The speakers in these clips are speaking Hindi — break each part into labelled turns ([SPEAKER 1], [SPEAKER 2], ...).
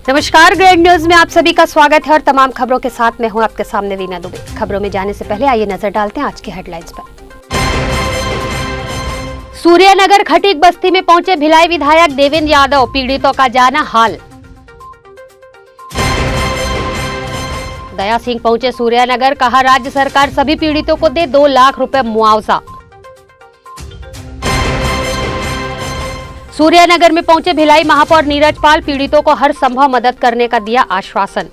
[SPEAKER 1] नमस्कार, ग्रैंड न्यूज में आप सभी का स्वागत है और तमाम खबरों के साथ मैं हूं आपके सामने वीना दुबे। खबरों में जाने से पहले आइए नजर डालते हैं आज की हेडलाइंस पर। सूर्यनगर खटीक बस्ती में पहुंचे भिलाई विधायक देवेंद्र यादव, पीड़ितों का जाना हाल। दया सिंह पहुंचे सूर्यनगर, कहा राज्य सरकार सभी पीड़ितों को दे 2 लाख रुपए मुआवजा। सूर्यनगर में पहुंचे भिलाई महापौर नीरज पाल, पीड़ितों को हर संभव मदद करने का दिया आश्वासन।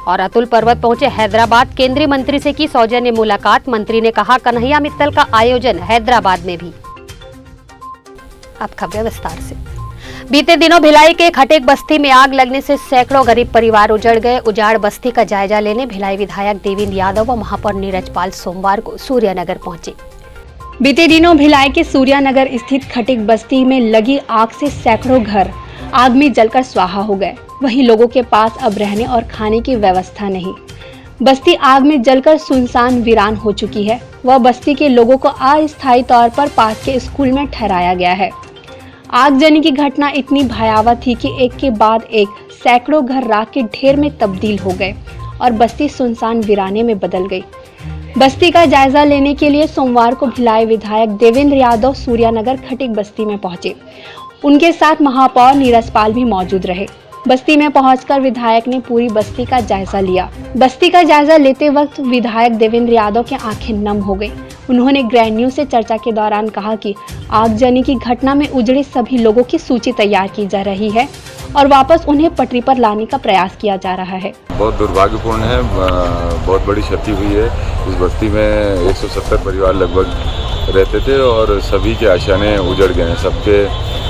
[SPEAKER 1] और अतुल पर्वत पहुंचे हैदराबाद, केंद्रीय मंत्री से की सौजन्य मुलाकात। मंत्री ने कहा कन्हैया मित्तल का आयोजन हैदराबाद में भी। अब खबरें विस्तार से। बीते दिनों भिलाई के खटीक बस्ती में आग लगने से सैकड़ों गरीब परिवार उजड़ गए। उजाड़ बस्ती का जायजा लेने भिलाई विधायक देवेंद्र यादव व महापौर नीरज पाल सोमवार को सूर्यनगर पहुंचे।
[SPEAKER 2] बीते दिनों भिलाई के सूर्यनगर स्थित खटीक बस्ती में लगी आग से सैकड़ों घर आग में जलकर स्वाहा हो गए। वहीं लोगों के पास अब रहने और खाने की व्यवस्था नहीं। बस्ती आग में जलकर सुनसान वीरान हो चुकी है। वह बस्ती के लोगों को अस्थायी तौर पर पास के स्कूल में ठहराया गया है। आगजनी की घटना इतनी भयावह थी कि एक के बाद एक सैकड़ों घर राख के ढेर में तब्दील हो गए और बस्ती सुनसान वीराने में बदल गई। बस्ती का जायजा लेने के लिए सोमवार को भिलाई विधायक देवेंद्र यादव सूर्यनगर खटीक बस्ती में पहुंचे। उनके साथ महापौर नीरज पाल भी मौजूद रहे। बस्ती में पहुंचकर विधायक ने पूरी बस्ती का जायजा लिया। बस्ती का जायजा लेते वक्त विधायक देवेंद्र यादव की आंखें नम हो गई। उन्होंने ग्रैंड न्यूज से चर्चा के दौरान कहा कि आगजनी की घटना में उजड़े सभी लोगों की सूची तैयार की जा रही है और वापस उन्हें पटरी पर लाने का प्रयास किया जा रहा है।
[SPEAKER 3] बहुत दुर्भाग्यपूर्ण है, बहुत बड़ी क्षति हुई है। इस बस्ती में 170 परिवार लगभग रहते थे और सभी के आशाएं उजड़ गए हैं। सबके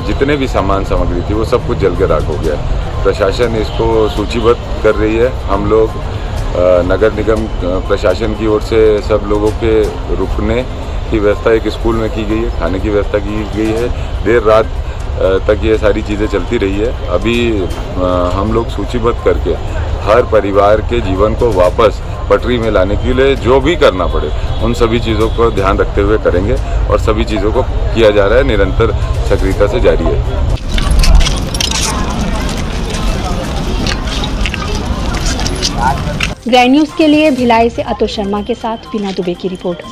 [SPEAKER 3] जितने भी सामान सामग्री थी वो सब कुछ जल के राख हो गया। प्रशासन इसको सूचीबद्ध कर रही है। हम लोग नगर निगम प्रशासन की ओर से सब लोगों के रुकने की व्यवस्था एक स्कूल में की गई है, खाने की व्यवस्था की गई है। देर रात तक ये सारी चीज़ें चलती रही है। अभी हम लोग सूचीबद्ध करके हर परिवार के जीवन को वापस पटरी में लाने के लिए जो भी करना पड़े उन सभी चीज़ों को ध्यान रखते हुए करेंगे और सभी चीज़ों को किया जा रहा है, निरंतर सक्रियता से जारी है।
[SPEAKER 2] ग्रैंड न्यूज के लिए भिलाई से अतुल शर्मा के साथ वीना दुबे की रिपोर्ट।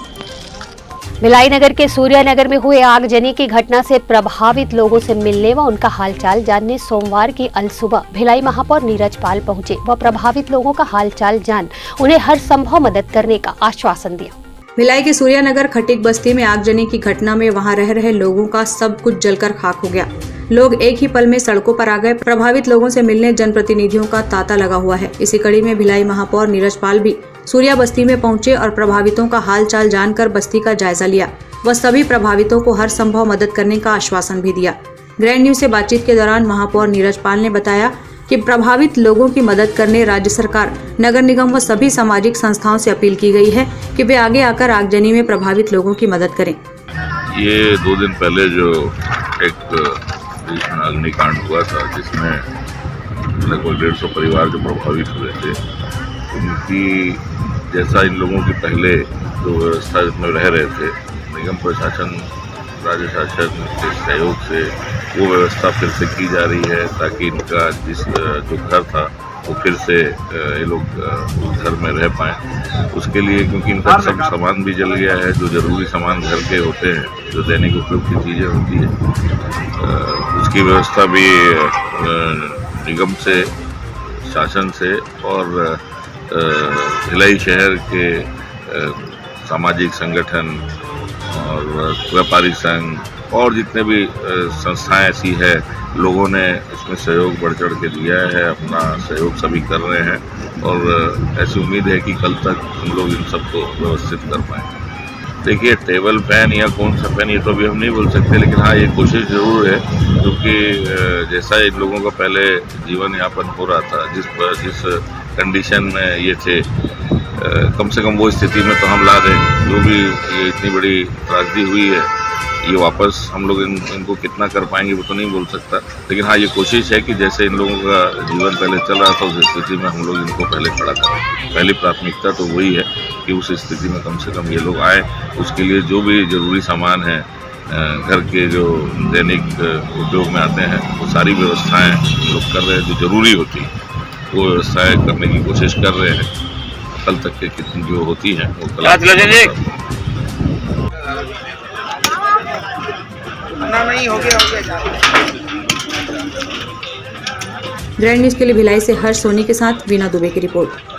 [SPEAKER 1] भिलाई नगर के सूर्यनगर में हुए आगजनी की घटना से प्रभावित लोगों से मिलने व उनका हालचाल जानने सोमवार की अलसुबह भिलाई महापौर नीरज पाल पहुंचे व प्रभावित लोगों का हालचाल जान उन्हें हर संभव मदद करने का आश्वासन दिया।
[SPEAKER 4] भिलाई के सूर्यनगर खटीक बस्ती में आगजनी की घटना में वहां रह रहे लोगों का सब कुछ जलकर खाक हो गया। लोग एक ही पल में सड़कों पर आ गए। प्रभावित लोगों से मिलने जनप्रतिनिधियों का तांता लगा हुआ है। इसी कड़ी में भिलाई महापौर नीरज पाल भी सूर्या बस्ती में पहुंचे और प्रभावितों का हाल चाल जानकर बस्ती का जायजा लिया। वह सभी प्रभावितों को हर संभव मदद करने का आश्वासन भी दिया। ग्रैंड न्यूज से बातचीत के दौरान महापौर नीरज पाल ने बताया कि प्रभावित लोगों की मदद करने राज्य सरकार, नगर निगम व सभी सामाजिक संस्थाओं से अपील की गई है कि वे आगे आकर आगजनी में प्रभावित लोगों की मदद करें।
[SPEAKER 5] ये 2 दिन पहले जो एक अग्निकांड हुआ था जिसमें लगभग 150 परिवार जो प्रभावित हुए थे, उनकी जैसा इन लोगों की पहले जो व्यवस्था में रह रहे थे, निगम प्रशासन, राज्य शासन के सहयोग से वो व्यवस्था फिर से की जा रही है ताकि इनका जो घर था वो फिर से ये लोग उस घर में रह पाएँ। उसके लिए क्योंकि इनका सब सामान भी जल गया है, जो ज़रूरी सामान घर के होते हैं, जो दैनिक उपयोग की चीज़ें होती है, उसकी व्यवस्था भी निगम से, शासन से और भिलाई शहर के सामाजिक संगठन और व्यापारिक संघ और जितने भी संस्थाएं ऐसी है, लोगों ने इसमें सहयोग बढ़ चढ़ के दिया है। अपना सहयोग सभी कर रहे हैं और ऐसी उम्मीद है कि कल तक हम लोग इन सबको व्यवस्थित कर पाएंगे। देखिए, टेबल फैन या कौन सा फैन ये तो अभी हम नहीं बोल सकते, लेकिन हाँ ये कोशिश ज़रूर है क्योंकि जैसा इन लोगों का पहले जीवन यापन हो रहा था, जिस कंडीशन में ये थे, कम से कम वो स्थिति में तो हम ला दें। जो भी ये इतनी बड़ी त्रासदी हुई है, ये वापस हम लोग इनको कितना कर पाएंगे वो तो नहीं बोल सकता, लेकिन हाँ ये कोशिश है कि जैसे इन लोगों का जीवन पहले चल रहा था उस स्थिति में हम लोग इनको पहले खड़ा करें। पहली प्राथमिकता तो वही है कि उस स्थिति में कम से कम ये लोग आए। उसके लिए जो भी ज़रूरी सामान है घर के जो दैनिक उपयोग में आते हैं वो सारी व्यवस्थाएं लोग कर रहे हैं जो जरूरी होती है वो व्यवस्थाएं करने की कोशिश कर रहे हैं। कल तक के कितनी जो होती हैं वो कल
[SPEAKER 4] ग्रैंड न्यूज के लिए भिलाई से हर्ष सोनी के साथ वीना दुबे की रिपोर्ट।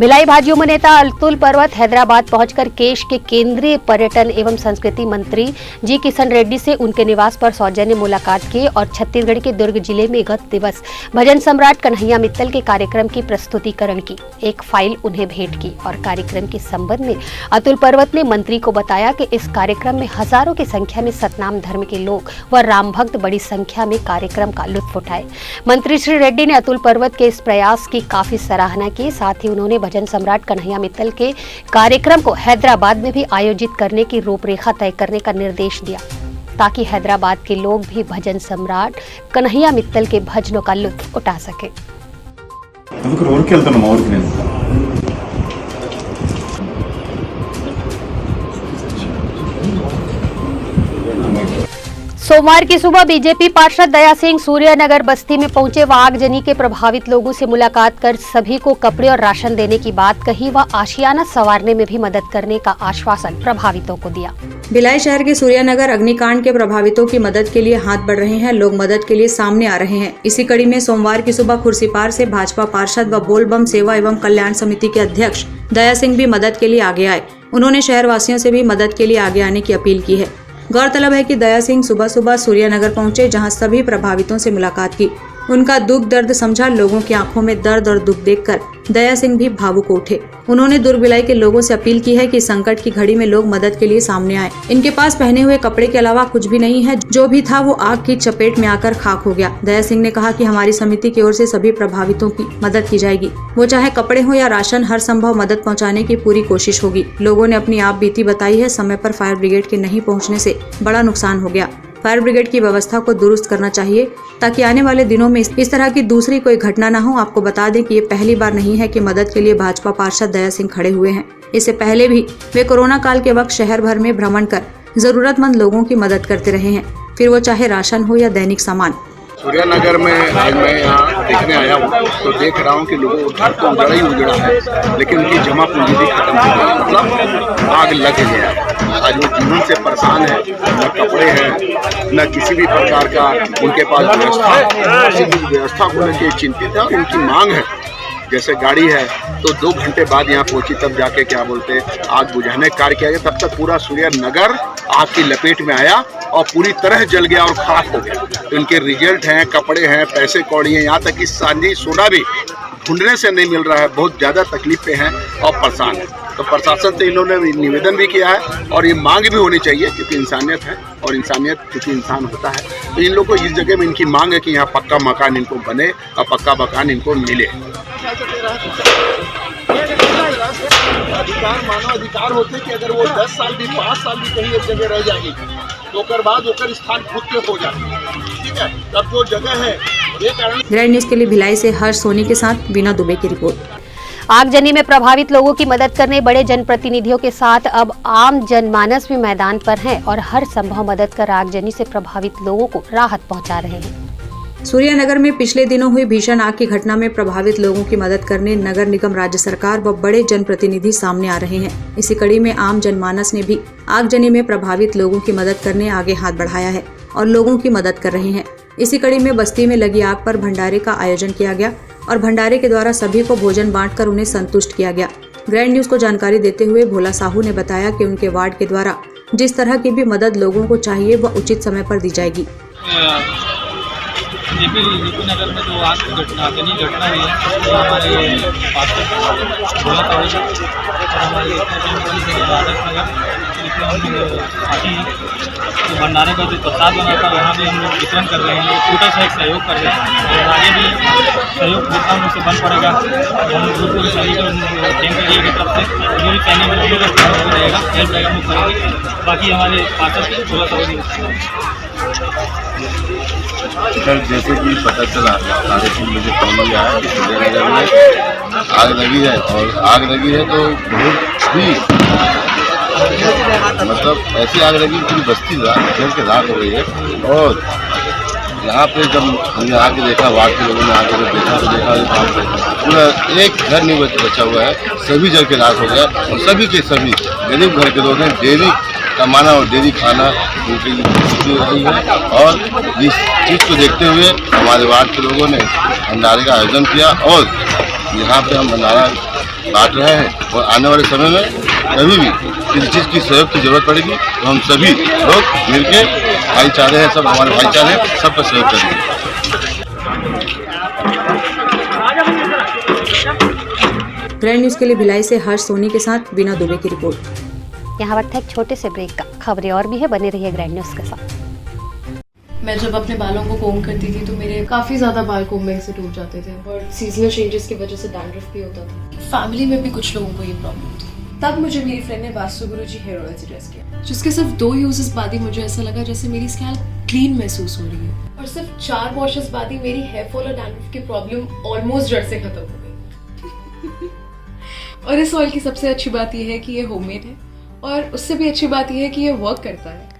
[SPEAKER 1] भिलाई भाजयुमो नेता अतुल पर्वत हैदराबाद पहुंचकर केश के केंद्रीय पर्यटन एवं संस्कृति मंत्री जी किशन रेड्डी से उनके निवास पर सौजन्य मुलाकात की और छत्तीसगढ़ के दुर्ग जिले में गत दिवस भजन सम्राट कन्हैया मित्तल के कार्यक्रम की प्रस्तुतिकरण की। एक फाइल उन्हें भेंट की और कार्यक्रम के संबंध में अतुल पर्वत ने मंत्री को बताया कि इस कार्यक्रम में हजारों की संख्या में सतनाम धर्म के लोग व राम भक्त बड़ी संख्या में कार्यक्रम का लुत्फ उठाए। मंत्री श्री रेड्डी ने अतुल पर्वत के इस प्रयास की काफी सराहना की। साथ ही उन्होंने भजन सम्राट कन्हैया मित्तल के कार्यक्रम को हैदराबाद में भी आयोजित करने की रूपरेखा तय करने का निर्देश दिया ताकि हैदराबाद के लोग भी भजन सम्राट कन्हैया मित्तल के भजनों का लुत्फ उठा सके। सोमवार की सुबह बीजेपी पार्षद दया सिंह सूर्यनगर बस्ती में पहुंचे व आगजनी के प्रभावित लोगों से मुलाकात कर सभी को कपड़े और राशन देने की बात कही व आशियाना संवारने में भी मदद करने का आश्वासन प्रभावितों को दिया।
[SPEAKER 4] भिलाई शहर के सूर्यनगर अग्निकांड के प्रभावितों की मदद के लिए हाथ बढ़ रहे हैं। लोग मदद के लिए सामने आ रहे हैं। इसी कड़ी में सोमवार की सुबह खुर्सीपार से भाजपा पार्षद व बोलबम सेवा एवं कल्याण समिति के अध्यक्ष दया सिंह भी मदद के लिए आगे आए। उन्होंने शहर वासियों से भी मदद के लिए आगे आने की अपील की है। गौरतलब है कि दया सिंह सुबह सुबह सूर्यनगर पहुंचे, जहां सभी प्रभावितों से मुलाकात की। उनका दुख दर्द समझा। लोगों की आंखों में दर्द और दुख देखकर दया सिंह भी भावुक उठे। उन्होंने दुर्ग भिलाई के लोगों से अपील की है कि संकट की घड़ी में लोग मदद के लिए सामने आए। इनके पास पहने हुए कपड़े के अलावा कुछ भी नहीं है। जो भी था वो आग की चपेट में आकर खाक हो गया। दया सिंह ने कहा कि हमारी समिति की ओर से सभी प्रभावितों की मदद की जाएगी। वो चाहे कपड़े हो या राशन, हर संभव मदद पहुँचाने की पूरी कोशिश होगी। लोगों ने अपनी आप बीती बताई है। समय पर फायर ब्रिगेड के नहीं पहुँचने से बड़ा नुकसान हो गया। फायर ब्रिगेड की व्यवस्था को दुरुस्त करना चाहिए ताकि आने वाले दिनों में इस तरह की दूसरी कोई घटना न हो। आपको बता दें कि ये पहली बार नहीं है कि मदद के लिए भाजपा पार्षद दया सिंह खड़े हुए हैं। इससे पहले भी वे कोरोना काल के वक्त शहर भर में भ्रमण कर जरूरतमंद लोगों की मदद करते रहे हैं, फिर वो चाहे राशन हो या दैनिक सामान।
[SPEAKER 6] सूर्यनगर में आज मैं यहाँ देखने आया हूँ तो देख रहा हूँ कि लोगों को घर तो उजड़ा ही उजड़ा है, लेकिन उनकी जमा पूंजी भी खत्म हो गई, मतलब आग लग गया है। आज वो जीवन से परेशान है, न कपड़े हैं, न किसी भी प्रकार का उनके पास व्यवस्था। किसी भी व्यवस्था को लेकर चिंतित है और इनकी मांग है। जैसे गाड़ी है तो 2 घंटे बाद यहाँ पहुंची, तब जाके क्या बोलते आग बुझाने का कार्य किया गया। तब तक पूरा सूर्यनगर आग की लपेट में आया और पूरी तरह जल गया और खाक हो गया। तो इनके रिजल्ट हैं, कपड़े हैं, पैसे कौड़ी हैं, यहाँ तक कि चांदी सोना भी ढूंढने से नहीं मिल रहा है। बहुत ज़्यादा तकलीफ पे हैं और परेशान है। तो प्रशासन से इन्होंने निवेदन भी किया है और ये मांग भी होनी चाहिए, क्योंकि इंसानियत है और इंसानियत क्योंकि इंसान होता है। तो इन लोगों को इस जगह में इनकी मांग है कि यहाँ पक्का मकान इनको बने और पक्का मकान इनको मिले।
[SPEAKER 7] अधिकार मानव अधिकार होते कि अगर वो 10 साल भी 5 साल भी कहीं एक जगह रह जाएगी तो ओकर बाद ओकर स्थान खुद के हो जाए। ठीक है, तब जो जगह है ये कारण।
[SPEAKER 4] ग्रैंड न्यूज के लिए भिलाई से हर्ष सोनी के साथ वीना दुबे की रिपोर्ट।
[SPEAKER 1] आगजनी में प्रभावित लोगों की मदद करने बड़े जनप्रतिनिधियों के साथ अब आम जनमानस भी मैदान पर हैं और हर संभव मदद कर आगजनी से प्रभावित लोगों को राहत पहुंचा रहे हैं।
[SPEAKER 4] सूर्यनगर में पिछले दिनों हुई भीषण आग की घटना में प्रभावित लोगों की मदद करने नगर निगम, राज्य सरकार व बड़े जनप्रतिनिधि सामने आ रहे हैं। इसी कड़ी में आम जनमानस ने भी आगजनी में प्रभावित लोगों की मदद करने आगे हाथ बढ़ाया है और लोगों की मदद कर रहे हैं। इसी कड़ी में बस्ती में लगी आग पर भंडारे का आयोजन किया गया और भंडारे के द्वारा सभी को भोजन बांटकर उन्हें संतुष्ट किया गया। ग्रैंड न्यूज को जानकारी देते हुए भोला साहू ने बताया कि उनके वार्ड के द्वारा जिस तरह की भी मदद लोगों को चाहिए वह उचित समय पर दी जाएगी।
[SPEAKER 8] जेपी नगर में जो आग की घटना हुई है तो हमारे पास भोला साहू और हमारे तो भंडारे का जो प्रसाद बना था वहाँ भी हम लोग वितरण कर रहे हैं। छोटा सा एक सहयोग कर रहे हैं और आगे भी सहयोग जितना उनसे बन पड़ेगा हम बिल्कुल सभी टीम एरिया की तरफ से जो भी कहने में रहेगा हेल्प रहेगा हम करेंगे। बाकी हमारे पार्षद थोड़ा सा
[SPEAKER 5] सर, जैसे कि पता चला 3:30 बजे फोन लिया है कि सूर्यनगर में आग लगी है और आग लगी है तो बहुत ही
[SPEAKER 9] मतलब ऐसी आग लगी पूरी बस्ती जल के राख हो गई है। और यहाँ पे जब हमने आके देखा, वार्ड के लोगों ने आके देखा तो पूरा एक घर नहीं बचा हुआ है, सभी जल के राख हो गया। और सभी के सभी गरीब घर के लोग हैं, डेली कमाना और डेली खाना उनकी रही है। और इस चीज़ को देखते हुए हमारे वार्ड के लोगों ने भंडारे का आयोजन किया और यहाँ पे हम भंडारा बांट रहे हैं। और आने वाले समय में कभी भी किसी चीज़ की सहयोग की जरूरत पड़ेगी तो हम सभी लोग मिलके भाईचारे हैं, सब हमारे भाईचारे हैं, सबका सहयोग करेंगे।
[SPEAKER 4] ग्रैंड न्यूज के लिए भिलाई से हर्ष सोनी के साथ बीना दुबे की रिपोर्ट।
[SPEAKER 1] यहाँ वक्त है एक छोटे से ब्रेक का। खबरें और भी है, बने रहिए ग्रैंड न्यूज के साथ।
[SPEAKER 10] मैं जब अपने बालों को कोम करती थी तो मेरे काफ़ी ज़्यादा बाल कोम्बिंग से टूट जाते थे और सीजनल चेंजेस की वजह से डैंड्रफ भी होता था। फैमिली में भी कुछ लोगों को ये प्रॉब्लम थी। तब मुझे मेरी फ्रेंड ने वास्तु गुरुजी हेयर ऑयल सजेस्ट किया, जिसके सिर्फ 2 यूजेस बाद ही मुझे ऐसा लगा जैसे मेरी स्कैल्प क्लीन महसूस हो रही है। और सिर्फ 4 वॉशेस बाद ही मेरी हेयर फॉल और डैंड्रफ की प्रॉब्लम ऑलमोस्ट जड़ से खत्म हो गई। और इस ऑयल की सबसे अच्छी बात यह है कि ये होममेड है और उससे भी अच्छी बात यह है कि ये वर्क करता है।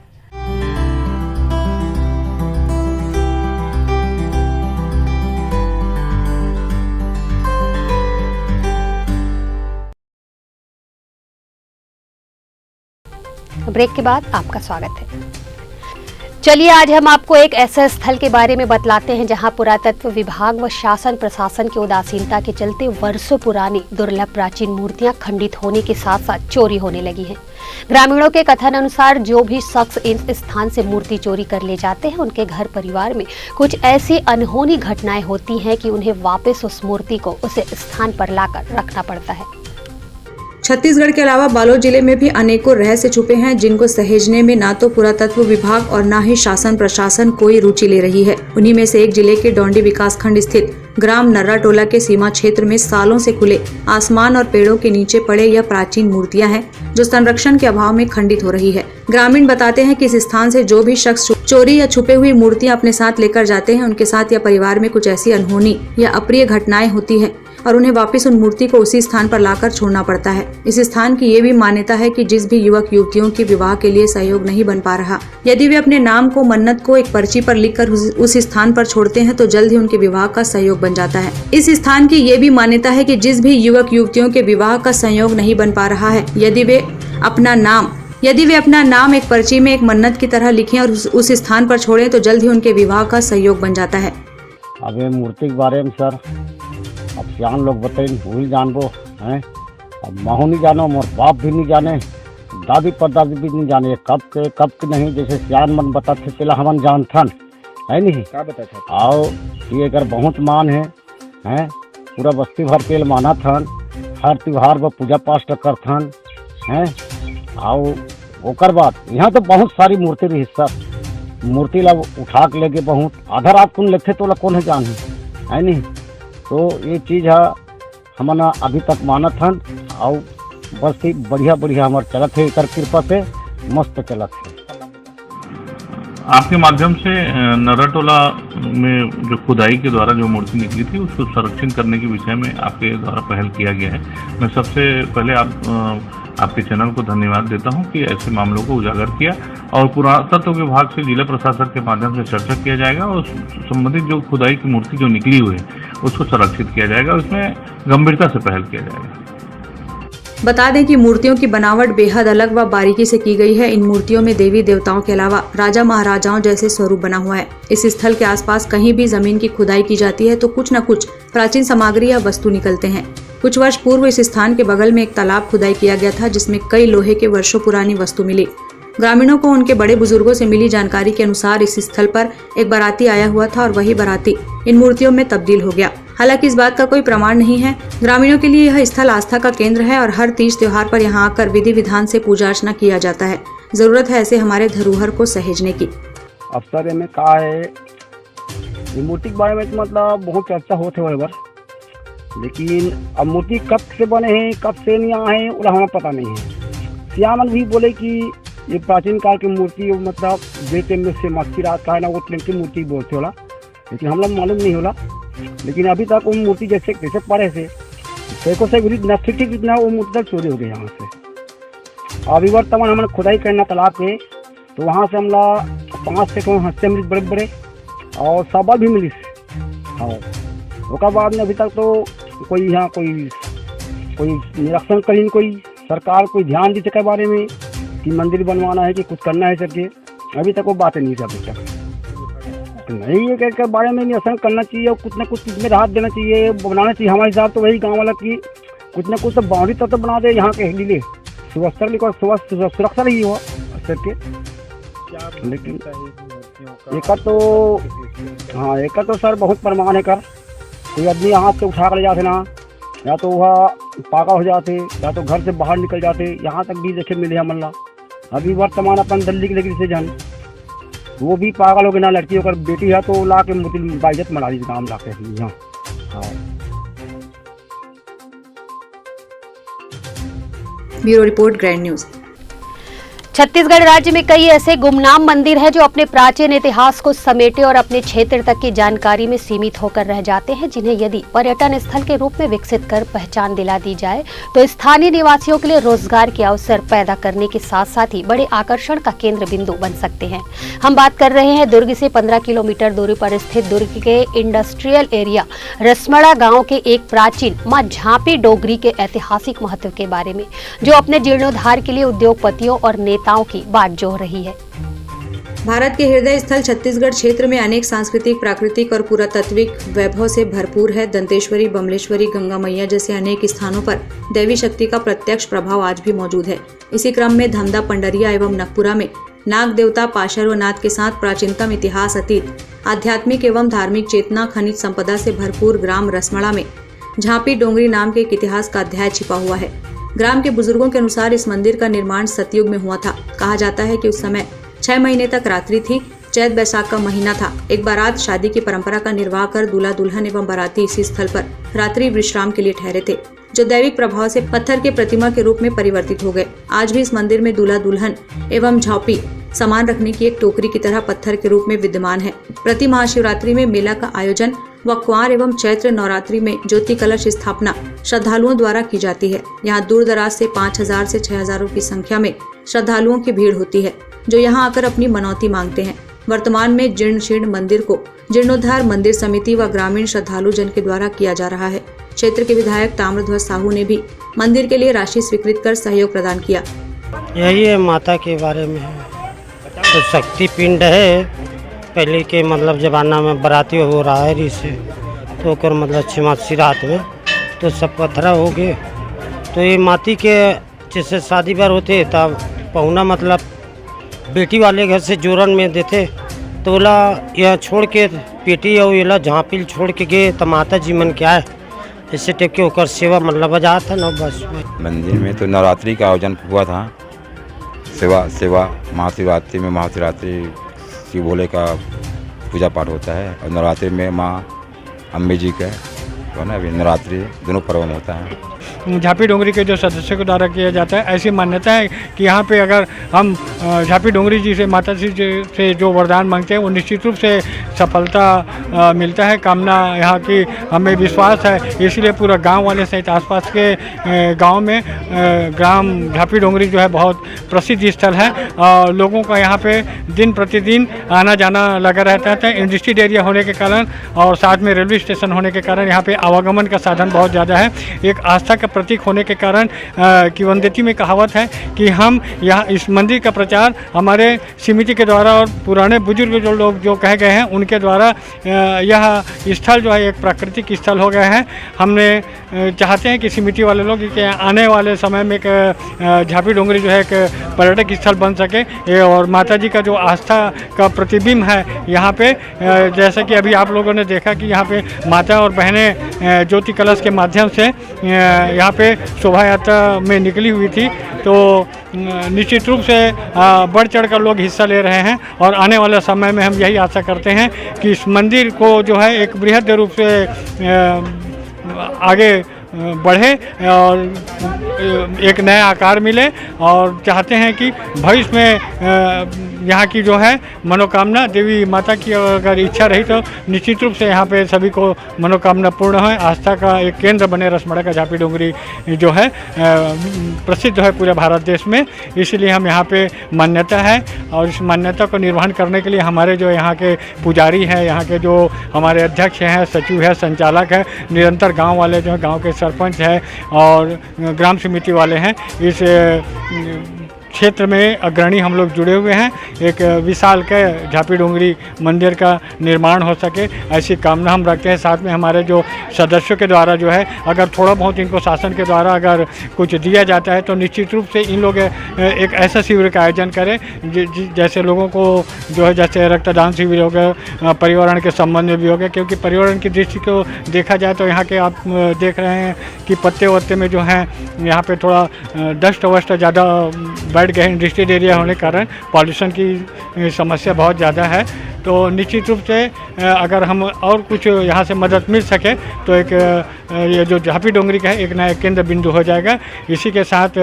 [SPEAKER 1] ब्रेक के बाद आपका स्वागत है। चलिए आज हम आपको एक ऐसे स्थल के बारे में बतलाते हैं जहां पुरातत्व विभाग व शासन प्रशासन की उदासीनता के चलते वर्षों पुरानी दुर्लभ प्राचीन मूर्तियां खंडित होने के साथ साथ चोरी होने लगी हैं। ग्रामीणों के कथन अनुसार जो भी शख्स इस स्थान से मूर्ति चोरी कर ले जाते हैं उनके घर परिवार में कुछ ऐसी अनहोनी घटनाएं होती हैं कि उन्हें वापस उस मूर्ति को उस स्थान पर लाकर रखना पड़ता है।
[SPEAKER 4] छत्तीसगढ़ के अलावा बालोद जिले में भी अनेकों रहस्य छुपे हैं जिनको सहेजने में ना तो पुरातत्व विभाग और ना ही शासन प्रशासन कोई रुचि ले रही है। उन्हीं में से एक जिले के डोंडी विकासखंड स्थित ग्राम नर्रा टोला के सीमा क्षेत्र में सालों से खुले आसमान और पेड़ों के नीचे पड़े यह प्राचीन मूर्तियां हैं जो संरक्षण के अभाव में खंडित हो रही है। ग्रामीण बताते हैं कि इस स्थान से जो भी शख्स चोरी या छुपे हुई मूर्तियां अपने साथ लेकर जाते हैं उनके साथ या परिवार में कुछ ऐसी अनहोनी या अप्रिय घटनाएं होती हैं और उन्हें वापस उन मूर्ति को उसी स्थान पर लाकर छोड़ना पड़ता है। इस स्थान की ये भी मान्यता है कि जिस भी युवक युवतियों के विवाह के लिए सहयोग नहीं बन पा रहा, यदि वे अपने नाम को मन्नत को एक पर्ची पर लिखकर उस स्थान पर छोड़ते हैं तो जल्द ही उनके विवाह का सहयोग बन जाता है। इस स्थान की ये भी मान्यता है कि जिस भी युवक युवतियों के विवाह का सहयोग नहीं बन पा रहा है, यदि वे अपना नाम एक पर्ची में एक मन्नत की तरह लिखें और उस स्थान पर छोड़ें तो जल्द ही उनके विवाह का सहयोग बन जाता है।
[SPEAKER 11] अब ये मूर्ति के बारे में सर अब सियान लोग बताइए, भूल जानबो हैं। अब महू नहीं जानो, मोर बाप भी नहीं जाने, दादी परदादी भी नहीं जाने, कब के नहीं। जैसे सियान मन बताते चला हमन जानथन है नहीं क्या बताते आओ ये अगर बहुत मान है पूरा बस्ती भर के माना थन, हर त्योहार पर पूजा पाठ करथन हैं। आओ ओकर बाद यहाँ तो बहुत सारी मूर्ति रही सर, मूर्ति ला उठा के लेके बहुत आधा रात कौन लेते तो ला कौन है जान है नहीं। तो ये चीज़ है हमन अभी तक मानत हन और बस ही बढ़िया हमारे चलत है, एकर कृपा से मस्त चलत है।
[SPEAKER 5] आपके माध्यम से नर्रा टोला में जो खुदाई के द्वारा जो मूर्ति निकली थी उसको संरक्षण करने के विषय में आपके द्वारा पहल किया गया है। मैं सबसे पहले आपके चैनल को धन्यवाद देता हूं कि ऐसे मामलों को उजागर किया और पुरातत्व विभाग से जिला प्रशासन के माध्यम से चर्चा किया जाएगा और संबंधित जो खुदाई की मूर्ति जो निकली हुई है उसको संरक्षित किया जाएगा, उसमें गंभीरता से पहल किया जाएगा।
[SPEAKER 4] बता दें कि मूर्तियों की बनावट बेहद अलग व बारीकी से की गई है। इन मूर्तियों में देवी देवताओं के अलावा राजा महाराजाओं जैसे स्वरूप बना हुआ है। इस स्थल के आसपास कहीं भी जमीन की खुदाई की जाती है तो कुछ न कुछ प्राचीन सामग्री या वस्तु निकलते हैं। कुछ वर्ष पूर्व इस स्थान के बगल में एक तालाब खुदाई किया गया था जिसमें कई लोहे के वर्षों पुरानी वस्तु मिली। ग्रामीणों को उनके बड़े बुजुर्गों से मिली जानकारी के अनुसार इस स्थल पर एक बाराती आया हुआ था और वही बाराती इन मूर्तियों में तब्दील हो गया। हालांकि इस बात का कोई प्रमाण नहीं है। ग्रामीणों के लिए यह स्थल आस्था का केंद्र है और हर तीज त्योहार पर यहाँ आकर विधि विधान से पूजा अर्चना किया जाता है। जरूरत है ऐसे हमारे धरोहर को सहेजने की।
[SPEAKER 11] अवसर में कहा है ये मूर्ति के बारे में तो मतलब बहुत चर्चा होते हुए, लेकिन अब मूर्ति कब से बने हैं कब से नहीं आए हैं उड़ा हमें पता नहीं है। सियामन भी बोले कि ये प्राचीन काल की मूर्ति मतलब बेटे में से मक्की रात का है ना वो ट्रेन की मूर्ति बोलते होला, लेकिन हम लोग मालूम नहीं होला। लेकिन अभी तक वो मूर्ति जैसे पड़े से देखो से ठीक जितना वो मूर्ति तक चोरी हो गई यहाँ से। अभी वर्तमान हमने खुदाई करना तालाब के, तो वहाँ से हमला 5 से हंसते मिली बड़े बड़े और सबल भी मिली। और उसके बाद में अभी तक तो कोई यहाँ कोई निरीक्षण करी, कोई सरकार कोई ध्यान दी के बारे में कि मंदिर बनवाना है कि कुछ करना है करके, अभी तक वो बातें नहीं थी अभी तक। तो नहीं है के बारे में निरीक्षण करना चाहिए और कुछ ना कुछ इसमें राहत देना चाहिए, बनाना चाहिए। हमारे हिसाब तो वही गाँव वाला की कुछ ना कुछ तो बाउंड्री तक तो बना दे यहाँ के लिए, सुरक्षा रही हो करके। लेकिन एक तो सर बहुत प्रमाण है कर, कोई आदमी हाथ से उठा कर ले जाते ना, या तो वह पागल हो जाते या तो घर से बाहर निकल जाते, यहाँ तक भी देखे मिले हमला। अभी वर्तमान अपन दिल्ली के लेकिन से जान वो भी पागल हो गए ना, लड़की होकर बेटी है तो ला के मुतिल बाइज्जत मना दी काम ला के यहाँ। हाँ,
[SPEAKER 4] bureau report, grand news.
[SPEAKER 1] Chhattisgarh राज्य में कई ऐसे गुमनाम मंदिर हैं जो अपने प्राचीन इतिहास को समेटे और अपने क्षेत्र तक की जानकारी में सीमित होकर रह जाते हैं, जिन्हें यदि पर्यटन स्थल के रूप में विकसित कर पहचान दिला दी जाए तो स्थानीय निवासियों के लिए रोजगार के अवसर पैदा करने के साथ साथ ही बड़े आकर्षण का केंद्र बिंदु बन सकते हैं। हम बात कर रहे हैं दुर्ग से 15 किलोमीटर दूरी पर स्थित दुर्ग के इंडस्ट्रियल एरिया रसमड़ा गाँव के एक प्राचीन मां झांपी डोगरी के ऐतिहासिक महत्व के बारे में, जो अपने जीर्णोद्धार के लिए उद्योगपतियों और नेताओं की बाट जोड़ रही है।
[SPEAKER 4] भारत के हृदय स्थल छत्तीसगढ़ क्षेत्र में अनेक सांस्कृतिक, प्राकृतिक और पुरातात्विक वैभव से भरपूर है। दंतेश्वरी, बमलेश्वरी, गंगा मैया जैसे अनेक स्थानों पर दैवी शक्ति का प्रत्यक्ष प्रभाव आज भी मौजूद है। इसी क्रम में धमदा, पंडरिया एवं नगपुरा में नाग देवता पार्श्वनाथ के साथ प्राचीनतम इतिहास, अतीत, आध्यात्मिक एवं धार्मिक चेतना, खनिज संपदा से भरपूर ग्राम रसमड़ा में झांपी डोंगरी नाम के एक इतिहास का अध्याय छिपा हुआ है। ग्राम के बुजुर्गों के अनुसार इस मंदिर का निर्माण सतयुग में हुआ था। कहा जाता है कि उस समय 6 महीने तक रात्रि थी। चैत बैसाख का महीना था। एक बारात शादी की परंपरा का निर्वाह कर दूल्हा दुल्हन एवं बाराती इसी स्थल पर रात्रि विश्राम के लिए ठहरे थे, जो दैविक प्रभाव से पत्थर के प्रतिमा के रूप में परिवर्तित हो गए। आज भी इस मंदिर में दूल्हा दुल्हन एवं झांपी सामान रखने की एक टोकरी की तरह पत्थर के रूप में विद्यमान है। प्रति महाशिवरात्रि में मेला का आयोजन व क्वार एवं चैत्र नवरात्रि में ज्योति कलश स्थापना श्रद्धालुओं द्वारा की जाती है। यहाँ दूर दराज से 5000 से 6000 की संख्या में श्रद्धालुओं की भीड़ होती है, जो यहाँ आकर अपनी मनौती मांगते हैं। वर्तमान में जीर्ण शीर्ण मंदिर को जीर्णोद्धार मंदिर समिति व ग्रामीण श्रद्धालु जन के द्वारा किया जा रहा है। क्षेत्र के विधायक ताम्रध्वज साहू ने भी मंदिर के लिए राशि स्वीकृत कर सहयोग प्रदान किया।
[SPEAKER 12] यही है, माता के बारे में है, तो शक्ति पिंड है। पहले के मतलब जमाना में बराती हो रहा है इसे, तो कर मतलब छिमासी रात में तो सब पत्थरा हो गए। तो ये माटी के जैसे शादी बार होते तब पहुना मतलब बेटी वाले घर से जोरन में देते, तो बोला यह छोड़ के पेटी और ये झांपिल छोड़ के गए तो माता जी मन क्या है ऐसे टेप के होकर सेवा मतलब बजा था ना। बस
[SPEAKER 13] मंदिर में तो नवरात्रि का आयोजन हुआ था। सेवा महाशिवरात्रि में महाशिवरात्रि शिव भोले का पूजा पाठ होता है, और नवरात्रि में माँ अम्बे जी का तो ना अभी नवरात्रि दोनों पर्व में होता है।
[SPEAKER 14] झांपी डोंगरी के जो सदस्यों के द्वारा किया जाता है, ऐसी मान्यता है कि यहाँ पे अगर हम झांपी डोंगरी जी से माता जी से जो वरदान मांगते हैं वो निश्चित रूप से सफलता मिलता है। कामना यहाँ की हमें विश्वास है, इसलिए पूरा गांव वाले सहित आसपास के गांव में ग्राम झांपी डोंगरी जो है बहुत प्रसिद्ध स्थल है और लोगों का यहाँ पे दिन प्रतिदिन आना जाना लगा रहता है। इंडस्ट्रियल एरिया होने के कारण और साथ में रेलवे स्टेशन होने के कारण यहाँ पे आवागमन का साधन बहुत ज़्यादा है। एक आस्था का प्रतीक होने के कारण किवंदती में कहावत है कि हम यहाँ इस मंदिर का प्रचार हमारे समिति के द्वारा और पुराने बुजुर्ग जो लोग जो कहे गए हैं उनके द्वारा यह स्थल जो है एक प्राकृतिक स्थल हो गया है। हमने चाहते हैं कि समिति वाले लोग कि आने वाले समय में एक झांपी डोंगरी जो है एक पर्यटक स्थल बन सके और माता जी का जो आस्था का प्रतिबिंब है यहाँ पे, जैसे कि अभी आप लोगों ने देखा कि यहाँ पे माता और बहनें ज्योति कलश के माध्यम से यहाँ पे शोभा यात्रा में निकली हुई थी, तो निश्चित रूप से बढ़ चढ़ कर लोग हिस्सा ले रहे हैं और आने वाले समय में हम यही आशा करते हैं कि इस मंदिर को जो है एक बृहद रूप से आगे बढ़े और एक नया आकार मिले और चाहते हैं कि भविष्य में यहाँ की जो है मनोकामना देवी माता की अगर इच्छा रही तो निश्चित रूप से यहाँ पे सभी को मनोकामना पूर्ण है। आस्था का एक केंद्र बने रसमड़ा का झापी डोंगरी जो है प्रसिद्ध है पूरे भारत देश में, इसलिए हम यहाँ पे मान्यता है और इस मान्यता को निर्वहन करने के लिए हमारे जो यहाँ के पुजारी हैं, यहाँ के जो हमारे अध्यक्ष हैं, सचिव है, संचालक है, निरंतर गाँव वाले जो है गाँव के सरपंच है और ग्राम समिति वाले हैं, इस क्षेत्र में अग्रणी हम लोग जुड़े हुए हैं। एक विशाल के झापी डोंगरी मंदिर का निर्माण हो सके ऐसी कामना हम रखते हैं। साथ में हमारे जो सदस्यों के द्वारा जो है अगर थोड़ा बहुत इनको शासन के द्वारा अगर कुछ दिया जाता है तो निश्चित रूप से इन लोग एक ऐसा शिविर का आयोजन करें जैसे लोगों को जो है जैसे रक्तदान शिविर हो गया, पर्यावरण के संबंध में भी हो गया, क्योंकि पर्यावरण की दृष्टि को देखा जाए तो यहाँ के आप देख रहे हैं कि पत्ते वत्ते में जो हैं यहाँ पे थोड़ा डस्ट वस्ट ज़्यादा बैठ गए, इंडस्ट्रियल एरिया होने के कारण पॉल्यूशन की समस्या बहुत ज़्यादा है। तो निश्चित रूप से अगर हम और कुछ यहाँ से मदद मिल सके तो एक ये जो झापी डोंगरी का है एक नया केंद्र बिंदु हो जाएगा। इसी के साथ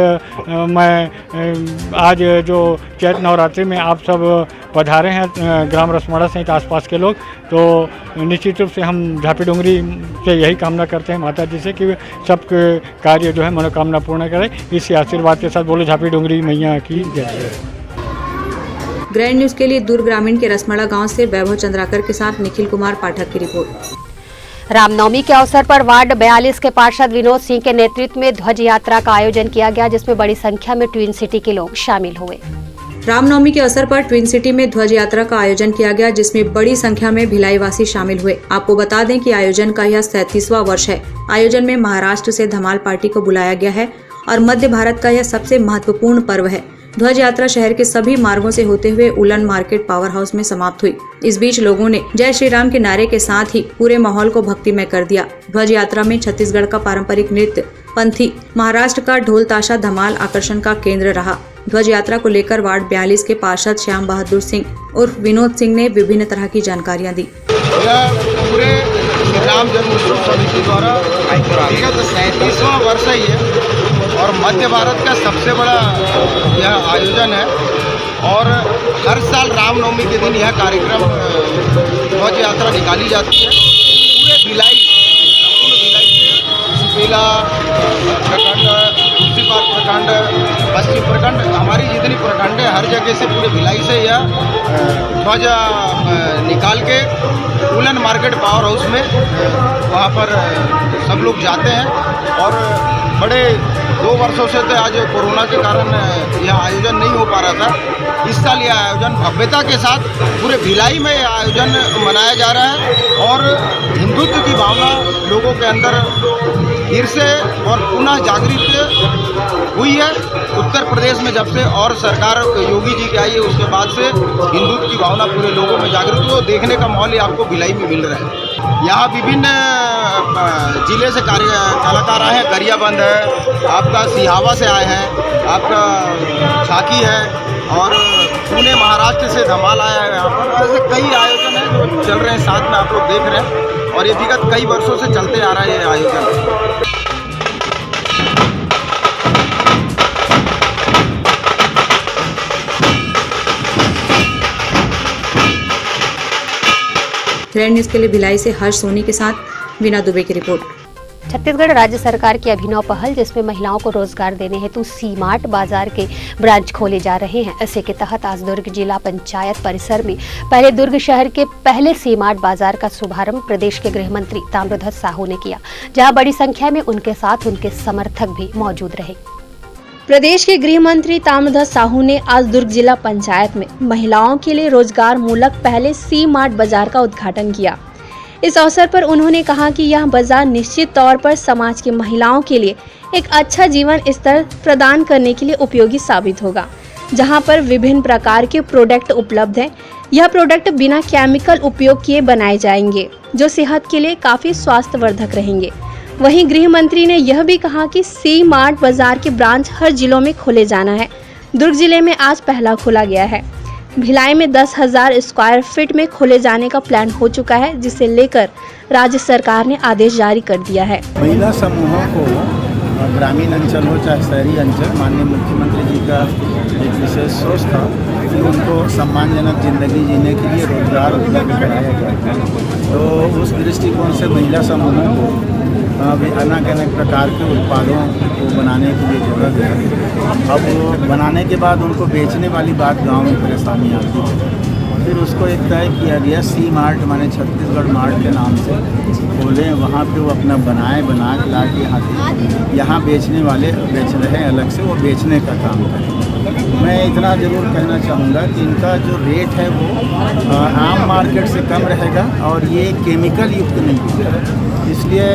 [SPEAKER 14] मैं आज जो चैत नवरात्रि में आप सब पधारे हैं ग्राम रसमड़ा सहित आसपास के लोग, तो निश्चित रूप से हम झापी डोंगरी से यही कामना करते हैं माता जी से कि सब कार्य जो है मनोकामना पूर्ण करें। इसी आशीर्वाद के साथ बोलो झापी डोंगरी मैया की जय।
[SPEAKER 4] ग्रैंड न्यूज के लिए दुर्ग ग्रामीण के रसमड़ा गांव से वैभव चंद्राकर के साथ निखिल कुमार पाठक की रिपोर्ट।
[SPEAKER 1] रामनवमी के अवसर पर वार्ड 42 के पार्षद विनोद सिंह के नेतृत्व में ध्वज यात्रा का आयोजन किया गया, जिसमें बड़ी संख्या में ट्विन सिटी के लोग शामिल हुए।
[SPEAKER 4] रामनवमी के अवसर पर ट्विन सिटी में ध्वज यात्रा का आयोजन किया गया, जिसमें बड़ी संख्या में भिलाई वासी शामिल हुए। आपको बता दें कि आयोजन का यह 37वां वर्ष है। आयोजन में महाराष्ट्र से धमाल पार्टी को बुलाया गया है और मध्य भारत का यह सबसे महत्वपूर्ण पर्व है। ध्वज यात्रा शहर के सभी मार्गों से होते हुए उलन मार्केट पावर हाउस में समाप्त हुई। इस बीच लोगों ने जय श्री राम के नारे के साथ ही पूरे माहौल को भक्तिमय कर दिया। ध्वज यात्रा में छत्तीसगढ़ का पारंपरिक नृत्य पंथी, महाराष्ट्र का ढोल ताशा धमाल आकर्षण का केंद्र रहा। ध्वज यात्रा को लेकर वार्ड 42 के पार्षद श्याम बहादुर सिंह उर्फ विनोद सिंह ने विभिन्न तरह की जानकारियाँ दी।
[SPEAKER 7] पूरे राम जन्मोत्सव समिति द्वारा 37वां वर्ष है ये और मध्य भारत का सबसे बड़ा यह आयोजन है और हर साल रामनवमी के दिन यह कार्यक्रम ध्वज यात्रा निकाली जाती है। पूरे भिलाई से बेला प्रखंड, तुलसीबाग प्रखंड, पश्चिम प्रखंड, हमारी जितनी प्रखंड है हर जगह से पूरे भिलाई से यह ध्वज निकाल के उलन मार्केट पावर हाउस में वहाँ पर सब लोग जाते हैं और बड़े 2 वर्षों से तो आज कोरोना के कारण यह आयोजन नहीं हो पा रहा था। इस साल यह आयोजन भव्यता के साथ पूरे भिलाई में यह आयोजन मनाया जा रहा है और हिंदुत्व की भावना लोगों के अंदर फिर से और पुनः जागृत हुई है। उत्तर प्रदेश में जब से और सरकार योगी जी की आई है उसके बाद से हिंदुत्व की भावना पूरे लोगों में जागृत हुई और देखने का माहौल आपको भिलाई में मिल रहा है। यहाँ विभिन्न जिले से कलाकार आए हैं, गरियाबंद है, आपका सिहावा से आए हैं, आपका झांकी है और पुणे महाराष्ट्र से धमाल आया है। यहाँ पर ऐसे कई आयोजन हैं जो चल रहे हैं, साथ में आप लोग देख रहे हैं और ये विगत कई वर्षों से चलते आ रहा है ये आयोजन।
[SPEAKER 4] ग्रैंड न्यूज के लिए भिलाई से हर्ष सोनी के साथ वीना दुबे की रिपोर्ट।
[SPEAKER 1] छत्तीसगढ़ राज्य सरकार की अभिनव पहल, जिसमें महिलाओं को रोजगार देने हेतु सी-मार्ट बाजार के ब्रांच खोले जा रहे हैं। इसी के तहत आज दुर्ग जिला पंचायत परिसर में पहले दुर्ग शहर के पहले सी-मार्ट बाजार का शुभारंभ प्रदेश के गृह मंत्री ताम्रध्वज साहू ने किया, जहां बड़ी संख्या में उनके साथ उनके समर्थक भी मौजूद रहे।
[SPEAKER 2] प्रदेश के गृह मंत्री ताम्रध्वज साहू ने आज दुर्ग जिला पंचायत में महिलाओं के लिए रोजगार मूलक पहले सी-मार्ट बाजार का उद्घाटन किया। इस अवसर पर उन्होंने कहा कि यह बाजार निश्चित तौर पर समाज की महिलाओं के लिए एक अच्छा जीवन स्तर प्रदान करने के लिए उपयोगी साबित होगा, जहां पर विभिन्न प्रकार के प्रोडक्ट उपलब्ध हैं। यह प्रोडक्ट बिना केमिकल उपयोग किए बनाए जाएंगे, जो सेहत के लिए काफी स्वास्थ्यवर्धक रहेंगे। वहीं गृह मंत्री ने यह भी कहा कि सी-मार्ट बाजार के ब्रांच हर जिलों में खोले जाना है। दुर्ग जिले में आज पहला खोला गया है। भिलाई में 10,000 स्क्वायर फीट में खोले जाने का प्लान हो चुका है, जिसे लेकर राज्य सरकार ने आदेश जारी कर दिया है।
[SPEAKER 15] महिला समूहों को ग्रामीण अंचल हो चाहे शहरी अंचल, माननीय मुख्यमंत्री जी का एक विशेष सोच था कि उनको सम्मानजनक ज़िंदगी जीने के लिए रोजगार उपलब्ध कराया जाए। तो उस दृष्टिकोण से महिला समूहों को अनेक अनेक प्रकार के उत्पादों को बनाने के लिए ज़रूरत है। अब वो बनाने के बाद उनको बेचने वाली बात गांव में परेशानी आती है। फिर उसको एक तय किया गया सी मार्ट, माने छत्तीसगढ़ मार्ट के नाम से खोलें, वहाँ पे वो अपना बना के ला के यहाँ बेचने वाले बेच रहे हैं, अलग से वो बेचने का काम करें। मैं इतना ज़रूर कहना चाहूँगा कि इनका जो रेट है वो आम मार्केट से कम रहेगा और ये केमिकल युक्त नहीं होगा। इसलिए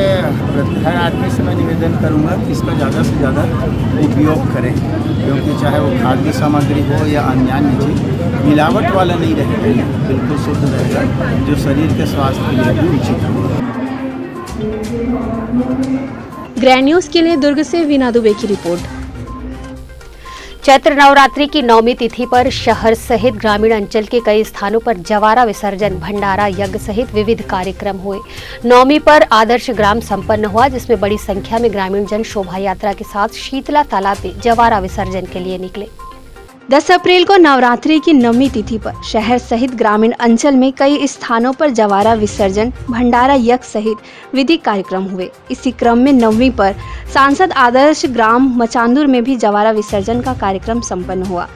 [SPEAKER 15] हर आदमी से मैं निवेदन करूँगा कि इसका ज़्यादा से ज़्यादा उपयोग करें, क्योंकि चाहे वो खाद्य सामग्री हो या अन्य चीज़, मिलावट वाला नहीं रहेगा, बिल्कुल शुद्ध रहेगा, जो शरीर के स्वास्थ्य के लिए भी उचित होगा।
[SPEAKER 2] ग्रैंड न्यूज़ के लिए दुर्ग से वीना दुबे की रिपोर्ट।
[SPEAKER 1] चैत्र नवरात्रि की 9वीं तिथि पर शहर सहित ग्रामीण अंचल के कई स्थानों पर जवारा विसर्जन, भंडारा, यज्ञ सहित विविध कार्यक्रम हुए। 9वीं पर आदर्श ग्राम संपन्न हुआ, जिसमें बड़ी संख्या में ग्रामीण जन शोभा यात्रा के साथ शीतला तालाब में जवारा विसर्जन के लिए निकले।
[SPEAKER 2] 10 अप्रैल को नवरात्रि की 9वीं तिथि पर शहर सहित ग्रामीण अंचल में कई स्थानों पर जवारा विसर्जन, भंडारा, यज्ञ सहित विधिक कार्यक्रम हुए। इसी क्रम में 9वीं पर सांसद आदर्श ग्राम मचांदुर में भी जवारा विसर्जन का कार्यक्रम संपन्न हुआ।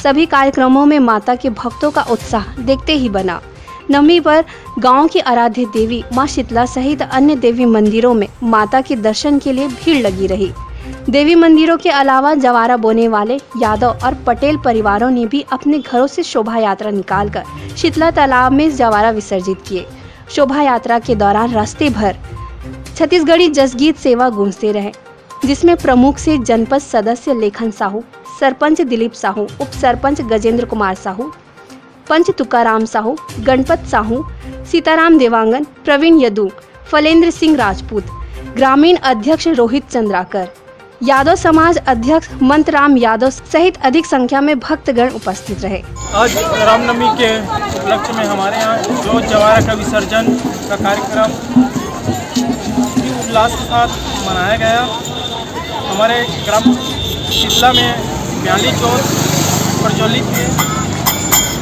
[SPEAKER 2] सभी कार्यक्रमों में माता के भक्तों का उत्साह देखते ही बना। 9वीं पर गांव की आराध्य देवी मां शीतला सहित अन्य देवी मंदिरों में माता के दर्शन के लिए भीड़ लगी रही। देवी मंदिरों के अलावा जवारा बोने वाले यादव और पटेल परिवारों ने भी अपने घरों से शोभा यात्रा निकालकर शीतला तालाब में जवारा विसर्जित किए। शोभा यात्रा के दौरान रास्ते भर छत्तीसगढ़ी जसगीत सेवा गूंजते रहे, जिसमें प्रमुख से जनपद सदस्य लेखन साहू, सरपंच दिलीप साहू, उप सरपंच गजेंद्र कुमार साहू, पंच तुकाराम साहू, गणपत साहू, सीताराम देवांगन, प्रवीण यदू, फलेंद्र सिंह राजपूत, ग्रामीण अध्यक्ष रोहित चंद्राकर, यादव समाज अध्यक्ष मंतराम यादव सहित अधिक संख्या में भक्तगण उपस्थित रहे।
[SPEAKER 8] आज रामनवमी के उपलक्ष्य में हमारे यहाँ जो जवारा का विसर्जन का कार्यक्रम उल्लास के साथ मनाया गया। हमारे ग्राम शीतला में म्याली चौथ प्रज्वलित है।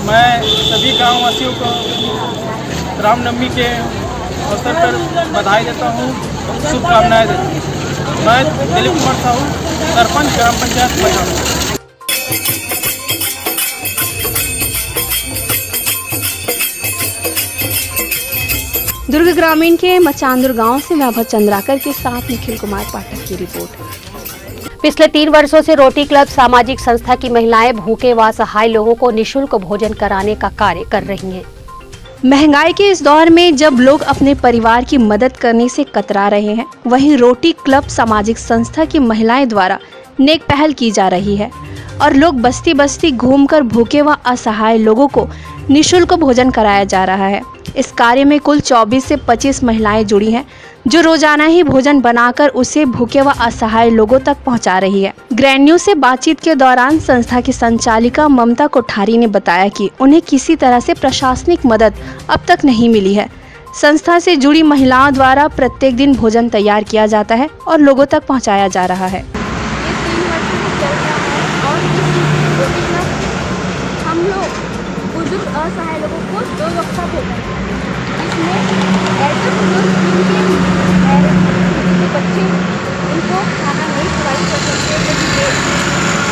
[SPEAKER 8] मैं सभी गाँव वासियों को रामनवमी के अवसर पर बधाई देता हूँ, शुभकामनाएं देता हूँ। मैं दिलीप कुमार साहू, सरपंच ग्राम पंचायत मचांदुर।
[SPEAKER 2] दुर्ग ग्रामीण के मचांदुर गांव से वैभव चंद्राकर के साथ निखिल कुमार पाठक की रिपोर्ट।
[SPEAKER 1] पिछले 3 वर्षों से रोटी क्लब सामाजिक संस्था की महिलाएं भूखे व असहाय लोगों को निःशुल्क भोजन कराने का कार्य कर रही हैं।
[SPEAKER 2] महंगाई के इस दौर में जब लोग अपने परिवार की मदद करने से कतरा रहे हैं, वहीं रोटी क्लब सामाजिक संस्था की महिलाएं द्वारा नेक पहल की जा रही है और लोग बस्ती बस्ती घूमकर भूखे व असहाय लोगों को निःशुल्क भोजन कराया जा रहा है। इस कार्य में कुल 24 से 25 महिलाएं जुड़ी हैं, जो रोजाना ही भोजन बनाकर उसे भूखे व असहाय लोगों तक पहुंचा रही है। ग्रैंड न्यूज़ से बातचीत के दौरान संस्था की संचालिका ममता कोठारी ने बताया कि उन्हें किसी तरह से प्रशासनिक मदद अब तक नहीं मिली है। संस्था से जुड़ी महिलाओं द्वारा प्रत्येक दिन भोजन तैयार किया जाता है और लोगों तक पहुँचाया जा रहा है।
[SPEAKER 16] हम लोग बुजुर्ग असहाय लोगों को 2 वक्त का भोजन, इसमें ऐसे बुजुर्ग जिनके बच्चे उनको खाना नहीं खिलाई कर सकते,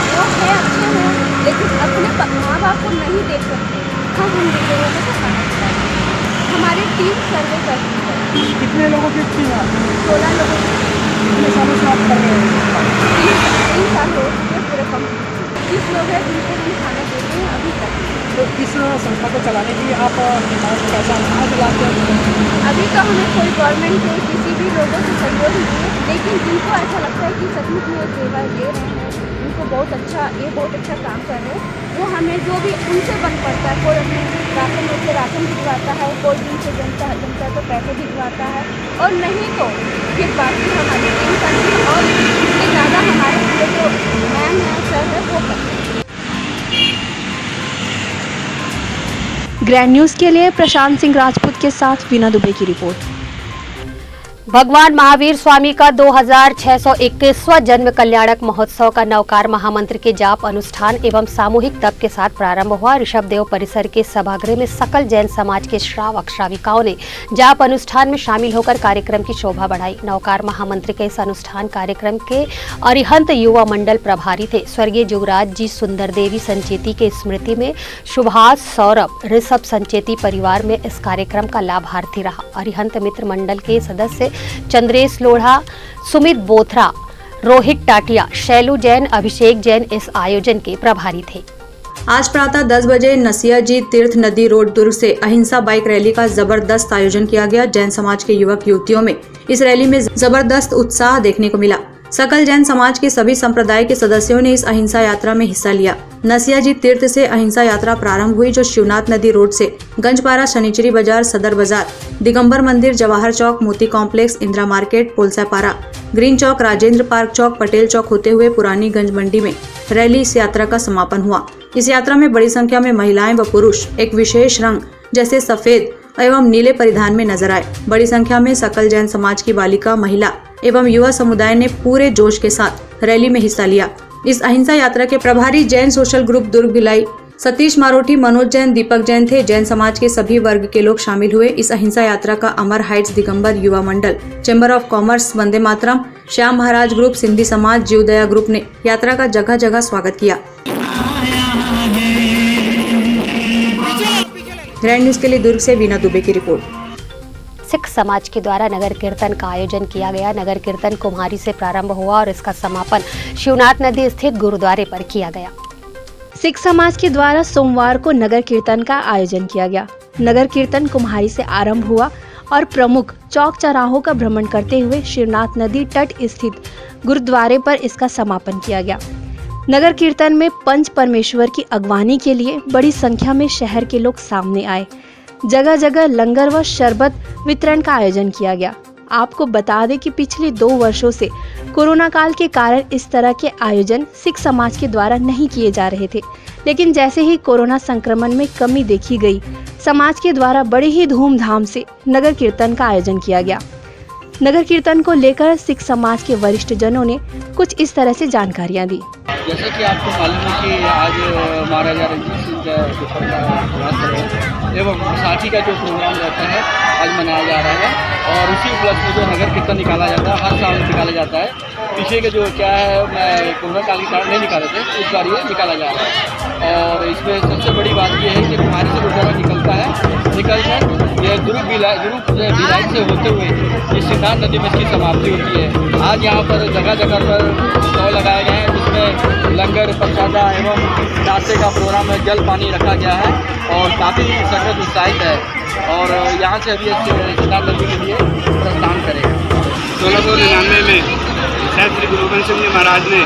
[SPEAKER 16] वो है अच्छे हैं लेकिन अपने माँ बाप को नहीं देख सकते, हम उन लोगों को खाना खिलाते हैं। हमारी टीम सर्वे करती है।
[SPEAKER 17] कितने लोगों की टीम है?
[SPEAKER 16] 16 लोगों की।
[SPEAKER 17] कितने सालों से आप कर रहे हैं?
[SPEAKER 16] 3 साल हो चुके पूरे कम। 30 लोग हैं जिनको हम खाना देते हैं अभी तक।
[SPEAKER 17] तो इस संस्था को चलाने के लिए आप पैसा कहाँ से लाते हैं?
[SPEAKER 16] अभी तो हमें कोई गवर्नमेंट के किसी भी लोगों से सहयोग नहीं है, लेकिन जिनको ऐसा लगता है कि सचमुच में सेवा दे रहे हैं, उनको बहुत अच्छा काम कर रहे हैं, वो हमें जो भी उनसे बन पड़ता है, कोई अपने राशन में से राशन भिजवाता है, कोई जिनसे जनता तो पैसे भिजवाता है, और नहीं तो फिर बाकी हमारी टीम करती है और इससे ज़्यादा हमारे जो मैम है, सर है, वो करते हैं।
[SPEAKER 2] ग्रैंड न्यूज़ के लिए प्रशांत सिंह राजपूत के साथ वीना दुबे की रिपोर्ट।
[SPEAKER 1] भगवान महावीर स्वामी का 2621वां जन्म कल्याणक महोत्सव का नवकार महामंत्र के जाप अनुष्ठान एवं सामूहिक तप के साथ प्रारंभ हुआ। ऋषभदेव परिसर के सभागृह में सकल जैन समाज के श्रावक श्राविकाओं ने जाप अनुष्ठान में शामिल होकर कार्यक्रम की शोभा बढ़ाई। नवकार महामंत्र के इस अनुष्ठान कार्यक्रम के अरिहंत युवा मंडल प्रभारी थे स्वर्गीय जुगराज जी सुंदर देवी संचेती के स्मृति में सुभाष सौरभ ऋषभ संचेती परिवार में इस कार्यक्रम का लाभार्थी रहा। अरिहंत मित्र मंडल के सदस्य चंद्रेश लोढ़ा, सुमित बोथरा, रोहित टाटिया, शैलू जैन, अभिषेक जैन इस आयोजन के प्रभारी थे।
[SPEAKER 4] आज प्रातः 10 बजे नसिया जी तीर्थ नदी रोड दुर्ग से अहिंसा बाइक रैली का जबरदस्त आयोजन किया गया। जैन समाज के युवक युवतियों में इस रैली में जबरदस्त उत्साह देखने को मिला। सकल जैन समाज के सभी संप्रदाय के सदस्यों ने इस अहिंसा यात्रा में हिस्सा लिया। नसिया जी तीर्थ से अहिंसा यात्रा प्रारंभ हुई जो शिवनाथ नदी रोड से गंजपारा, शनिचरी बाजार, सदर बाजार, दिगंबर मंदिर, जवाहर चौक, मोती कॉम्प्लेक्स, इंदिरा मार्केट, पोलसापारा, ग्रीन चौक, राजेंद्र पार्क चौक, पटेल चौक होते हुए पुरानी गंज मंडी में रैली इस यात्रा का समापन हुआ। इस यात्रा में बड़ी संख्या में महिलाएं व पुरुष एक विशेष रंग जैसे सफेद एवं नीले परिधान में नजर आए। बड़ी संख्या में सकल जैन समाज की बालिका, महिला एवं युवा समुदाय ने पूरे जोश के साथ रैली में हिस्सा लिया। इस अहिंसा यात्रा के प्रभारी जैन सोशल ग्रुप दुर्ग भिलाई सतीश मारोठी, मनोज जैन, दीपक जैन थे। जैन समाज के सभी वर्ग के लोग शामिल हुए। इस अहिंसा यात्रा का अमर heights Digambar Yuva Mandal, chamber of commerce, Vande Mataram, Shyam Maharaj group, Sindhi Samaj, Jeevdaya group ने यात्रा का जगह जगह स्वागत किया। ग्रैंड न्यूज के लिए दुर्ग से वीना दुबे की रिपोर्ट।
[SPEAKER 1] सिख समाज के द्वारा नगर कीर्तन का आयोजन किया गया। नगर कीर्तन कुम्हारी से प्रारंभ हुआ और इसका समापन शिवनाथ नदी स्थित गुरुद्वारे पर किया गया।
[SPEAKER 2] सिख समाज के द्वारा सोमवार को नगर कीर्तन का आयोजन किया गया। नगर कीर्तन कुम्हारी से आरंभ हुआ और प्रमुख चौक चौराहों का भ्रमण करते हुए शिवनाथ नदी तट स्थित गुरुद्वारे पर इसका समापन किया गया। नगर कीर्तन में पंच परमेश्वर की अगवानी के लिए बड़ी संख्या में शहर के लोग सामने आए। जगह जगह लंगर व शरबत वितरण का आयोजन किया गया। आपको बता दें कि पिछले 2 वर्षों से कोरोना काल के कारण इस तरह के आयोजन सिख समाज के द्वारा नहीं किए जा रहे थे, लेकिन जैसे ही कोरोना संक्रमण में कमी देखी गई, समाज के द्वारा बड़े ही धूमधाम से नगर कीर्तन का आयोजन किया गया। नगर कीर्तन को लेकर सिख समाज के वरिष्ठ जनों ने कुछ इस तरह से जानकारियां दी।
[SPEAKER 7] जैसे कि आपको मालूम है कि आज महाराजा रणजीत सिंह का एवं बैसाखी का जो प्रोग्राम रहता है आज मनाया जा रहा है और उसी उपलक्ष्य में जो नगर कीर्तन निकाला जाता है हर साल निकाला जाता है। पीछे के जो क्या है कोरोना काल के कारण नहीं निकाले थे, इस बार ये निकाला जा रहा है और इसमें सबसे बड़ी बात ये है कि कुम्हारी से गुरुद्वारा निकलता है, निकलकर ये दुर्ग भिलाई से होते हुए इस शिवनाथ नदी में इसकी समाप्ति होती है। आज यहाँ पर जगह जगह पर स्टॉल लगाए गए हैं जिसमें लंगर, प्रसादा एवं नाश्ते का प्रोग्राम है, जल पानी रखा गया है और काफ़ी संगत उत्साहित है और यहाँ से अभी शिवनाथ नदी के लिए प्रस्थान करेगा।
[SPEAKER 18] 1699 में शायद श्री गुरु गोविंद सिंह जी महाराज ने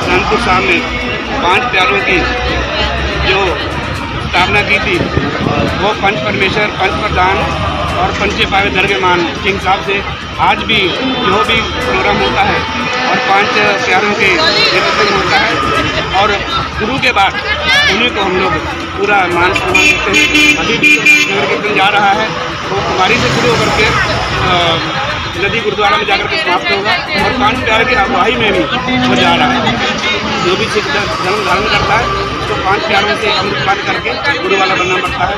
[SPEAKER 18] कानपुर साहब में 5 प्यारों की जो स्थापना की थी वो पंच परमेश्वर, पंच प्रधान और पंचे पावे द्रव्यमान सिंह साहब से आज भी जो भी प्रोग्राम होता है और 5 प्यारों के नेतृत्व में होता है और गुरु के बाद उन्हीं को हम लोग पूरा मान सम्मान देते हैं। अभी भी नगर कीर्तन जा रहा है वो कुमारी से शुरू होकर के नदी गुरुद्वारा में जाकर के समाप्त होगा और 5 प्यारे की अगुवाई में भी वो जा रहा है। जो भी सिख धर्म धारण करता है उसको 5 प्यारों से अमृतपान करके गुरु वाला बनना पड़ता है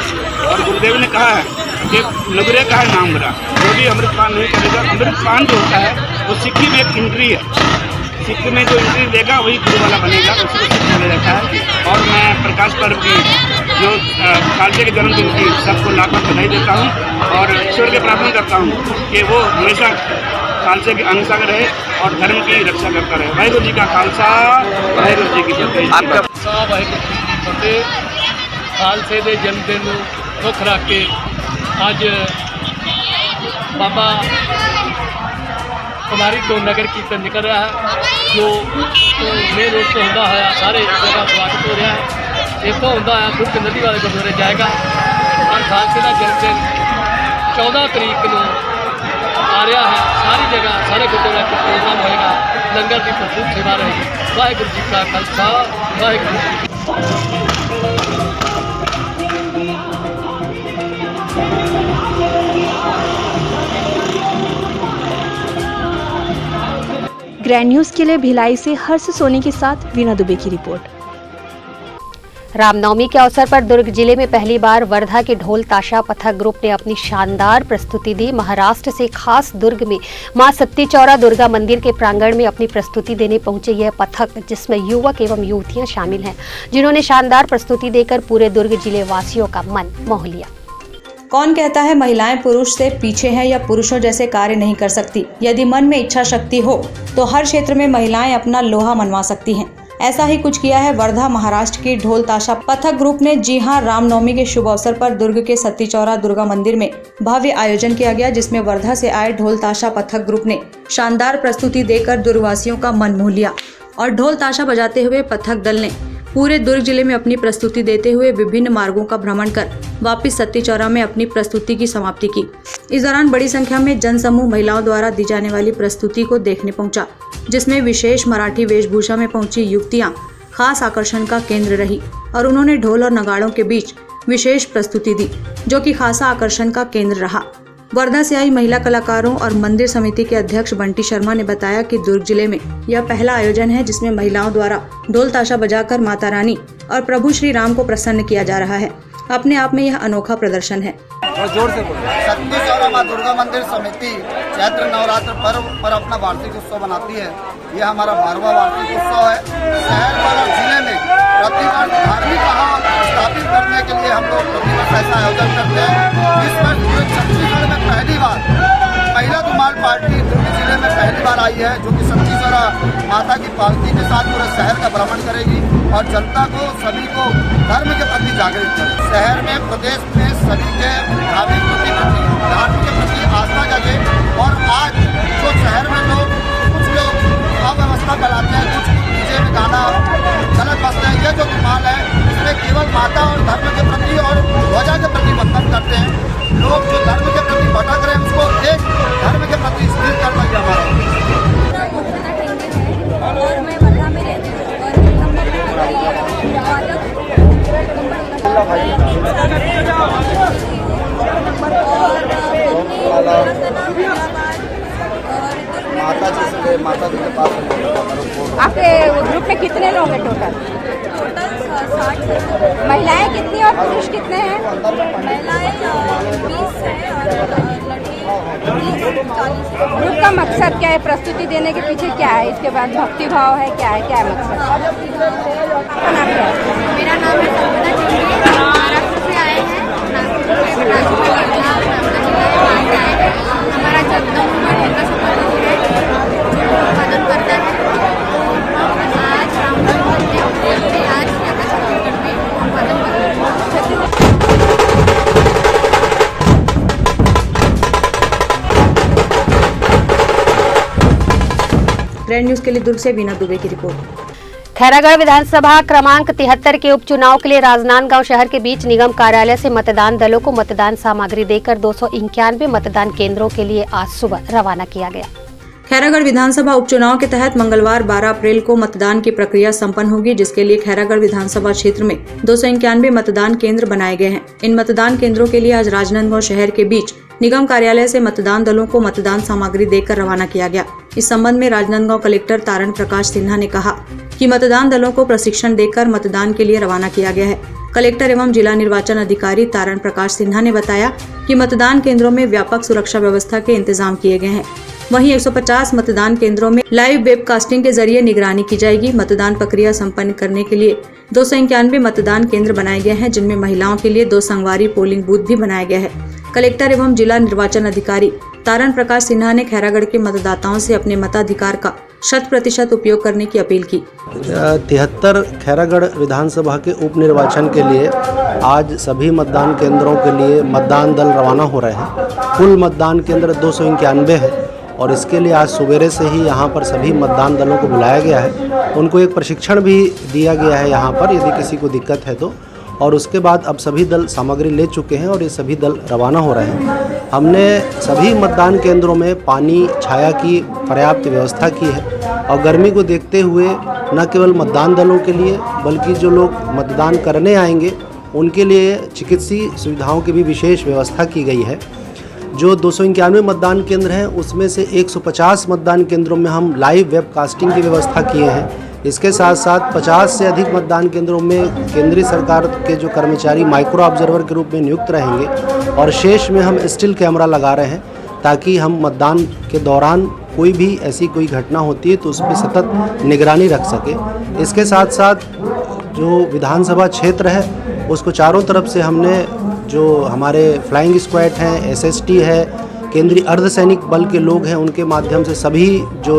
[SPEAKER 18] और गुरुदेव ने कहा है कि नगरे का है नाम बड़ा, जो भी अमृतपान नहीं करेगा, अमृतपान जो होता है वो सिक्की में एक एंट्री है, सिख में जो एंट्री देगा वही गुरु वाला बनेगा, उसको सिख माना जाता है। और मैं प्रकाश पर्व की जो खालसे के जन्मदिन की सबको लाख बधाई देता हूँ और ईश्वर के प्रार्थना करता हूँ कि वो हमेशा खालसे के अनुसार सागर रहे और धर्म की रक्षा करता रहे। वाहिगुरु जी का खालसा, वाहिगुरु जी की फतेह।
[SPEAKER 19] खालसे के जन्मदिन मुख रख के अज बाबा कुमारी तो नगर कीर्तन निकल रहा है जो मेन रोड से होंदा है सारे जगह स्वागत हो रहा है। इतों होंदा है दुर्ग नदी वाले गुरुद्वारे जाएगा और खालसे का जन्मदिन 14 तारीख को आ रहा है। सारी जगह सारे गुरुद्वारे का प्रोग्राम होएगा, लंगर की भरपूर सेवा रहेगी। वाहिगुरू जी का खालसा, वाहिगुरू जी की
[SPEAKER 2] ग्रैंड न्यूज़ के लिए भिलाई से हर्ष सोनी के साथ वीना दुबे की रिपोर्ट।
[SPEAKER 1] रामनवमी के अवसर पर दुर्ग जिले में पहली बार वर्धा के ढोल ताशा पथक ग्रुप ने अपनी शानदार प्रस्तुति दी। महाराष्ट्र से खास दुर्ग में मां सत्ती चौरा दुर्गा मंदिर के प्रांगण में अपनी प्रस्तुति देने पहुंचे यह पथक, जिसमें युवक एवं युवतियां शामिल हैं, जिन्होंने शानदार प्रस्तुति देकर पूरे दुर्ग जिले वासियों का मन मोह लिया।
[SPEAKER 4] कौन कहता है महिलाएं पुरुष से पीछे हैं या पुरुषों जैसे कार्य नहीं कर सकती? यदि मन में इच्छा शक्ति हो तो हर क्षेत्र में महिलाएं अपना लोहा मनवा सकती हैं। ऐसा ही कुछ किया है वर्धा महाराष्ट्र की ढोल ताशा पथक ग्रुप ने। जी हां, रामनवमी के शुभ अवसर पर दुर्ग के सत्ती चौरा दुर्गा मंदिर में भव्य आयोजन किया गया, जिसमें वर्धा से आए ढोल ताशा पथक ग्रुप ने शानदार प्रस्तुति देकर दुर्गवासियों का मन मोह लिया। और ढोल ताशा बजाते हुए पथक दल ने पूरे दुर्ग जिले में अपनी प्रस्तुति देते हुए विभिन्न मार्गों का भ्रमण कर वापस सत्ती चौरा में अपनी प्रस्तुति की समाप्ति की। इस दौरान बड़ी संख्या में जनसमूह महिलाओं द्वारा दी जाने वाली प्रस्तुति को देखने पहुंचा, जिसमें विशेष मराठी वेशभूषा में पहुंची युवतियां खास आकर्षण का केंद्र रही और उन्होंने ढोल और नगाड़ों के बीच विशेष प्रस्तुति दी, जो कि खासा आकर्षण का केंद्र रहा। वर्धा से आई महिला कलाकारों और मंदिर समिति के अध्यक्ष बंटी शर्मा ने बताया कि दुर्ग जिले में यह पहला आयोजन है जिसमें महिलाओं द्वारा ढोल ताशा बजाकर माता रानी और प्रभु श्री राम को प्रसन्न किया जा रहा है। अपने आप में यह अनोखा प्रदर्शन है।
[SPEAKER 7] जोर से सत्ती चौरा मां दुर्गा मंदिर समिति चैत्र नवरात्र पर्व पर अपना वार्षिक उत्सव बनाती है। यह हमारा 12वां वार्षिक उत्सव है। शहर और जिले में प्रतिवर्ष धार्मिक माहौल स्थापित करने के लिए हम लोग प्रतिवर्ष ऐसा आयोजन करते हैं। इस वर्ष छत्तीसगढ़ में पहली बार महिला धुमाल पार्टी दुर्ग जिले में पहली बार आई है, जो कि सत्ती चौरा माता की पालकी के साथ पूरे शहर का भ्रमण करेगी और जनता को सभी को धर्म के प्रति जागृत करेगी। शहर में प्रदेश में सभी के धार्मिक के प्रति आस्था जगे। और आज जो शहर में कुछ लोग अव्यवस्था फैलाते हैं, कुछ डीजे में गाना गलत बजते हैं, ये जो धुमाल है इसमें केवल माता और धर्म के प्रति और ध्वजा के प्रति बंधन करते हैं। लोग जो धर्म के प्रति भटक रहे हैं उसको एक धर्म के प्रति स्थिर करना ही हमारा।
[SPEAKER 16] और मैं वर्धा में रहती हूँ
[SPEAKER 7] माता जी के पास
[SPEAKER 16] आपके ग्रुप में कितने लोग हैं टोटल? 60। महिलाएं कितनी और पुरुष कितने हैं? महिलाएं 20 है और लड़के 40। ग्रुप का मकसद क्या है? प्रस्तुति देने के पीछे क्या है? इसके बाद भक्ति भाव है, क्या है, क्या है मकसद? आपका नाम क्या है? मेरा नाम है संजना जी, महाराष्ट्र से आए हैं। हमारा जगदम्बा ढोल संबंधित है, उत्पादन करता है। आज रामनवमी में आज छत्तीसगढ़ में उत्पादन करता है।
[SPEAKER 4] ग्रैंड न्यूज के लिए दुर्ग से वीना दुबे की रिपोर्ट।
[SPEAKER 1] खैरागढ़ विधानसभा क्रमांक 73 के उपचुनाव के लिए राजनांदगांव शहर के बीच निगम कार्यालय से मतदान दलों को मतदान सामग्री देकर 291 मतदान केंद्रों के लिए आज सुबह रवाना किया गया।
[SPEAKER 4] खैरागढ़ विधानसभा उपचुनाव के तहत मंगलवार 12 अप्रैल को मतदान की प्रक्रिया संपन्न होगी, जिसके लिए खैरागढ़ विधानसभा क्षेत्र में 291 मतदान केंद्र बनाए गए हैं। इन मतदान केंद्रों के लिए आज राजनांदगांव शहर के बीच निगम कार्यालय से मतदान दलों को मतदान सामग्री देकर रवाना किया गया। इस संबंध में राजनांदगांव कलेक्टर तारण प्रकाश सिन्हा ने कहा कि मतदान दलों को प्रशिक्षण देकर मतदान के लिए रवाना किया गया है। कलेक्टर एवं जिला निर्वाचन अधिकारी तारण प्रकाश सिन्हा ने बताया कि मतदान केंद्रों में व्यापक सुरक्षा व्यवस्था के इंतजाम किए गए हैं। वहीं 150 मतदान केंद्रों में लाइव वेबकास्टिंग के जरिए निगरानी की जाएगी। मतदान प्रक्रिया संपन्न करने के लिए 291 मतदान केंद्र बनाए गए हैं, जिनमें महिलाओं के लिए 2 संगवारी पोलिंग बूथ भी बनाया गया है। कलेक्टर एवं जिला निर्वाचन अधिकारी तारण प्रकाश सिन्हा ने खैरागढ़ के मतदाताओं से अपने मताधिकार का 100% उपयोग करने की अपील की।
[SPEAKER 15] 73 खैरागढ़ विधानसभा के उप निर्वाचन के लिए आज सभी मतदान केंद्रों के लिए मतदान दल रवाना हो रहे हैं। कुल मतदान केंद्र 291 है और इसके लिए आज सवेरे से ही यहाँ पर सभी मतदान दलों को बुलाया गया है। उनको एक प्रशिक्षण भी दिया गया है यहाँ पर, यदि किसी को दिक्कत है तो। और उसके बाद अब सभी दल सामग्री ले चुके हैं और ये सभी दल रवाना हो रहे हैं। हमने सभी मतदान केंद्रों में पानी छाया की पर्याप्त व्यवस्था की है और गर्मी को देखते हुए न केवल मतदान दलों के लिए बल्कि जो लोग मतदान करने आएंगे उनके लिए चिकित्सीय सुविधाओं की भी विशेष व्यवस्था की गई है।
[SPEAKER 20] जो 291 मतदान केंद्र हैं उसमें से 150 मतदान केंद्रों में हम लाइव वेबकास्टिंग की व्यवस्था किए हैं। इसके साथ साथ 50 से अधिक मतदान केंद्रों में केंद्रीय सरकार के जो कर्मचारी माइक्रो ऑब्जर्वर के रूप में नियुक्त रहेंगे और शेष में हम स्टिल कैमरा लगा रहे हैं ताकि हम मतदान के दौरान कोई भी ऐसी कोई घटना होती है तो उस पर सतत निगरानी रख सके। इसके साथ साथ जो विधानसभा क्षेत्र है उसको चारों तरफ से हमने जो हमारे फ्लाइंग स्क्वाड हैं, SST है, केंद्रीय अर्धसैनिक बल के लोग हैं, उनके माध्यम से सभी जो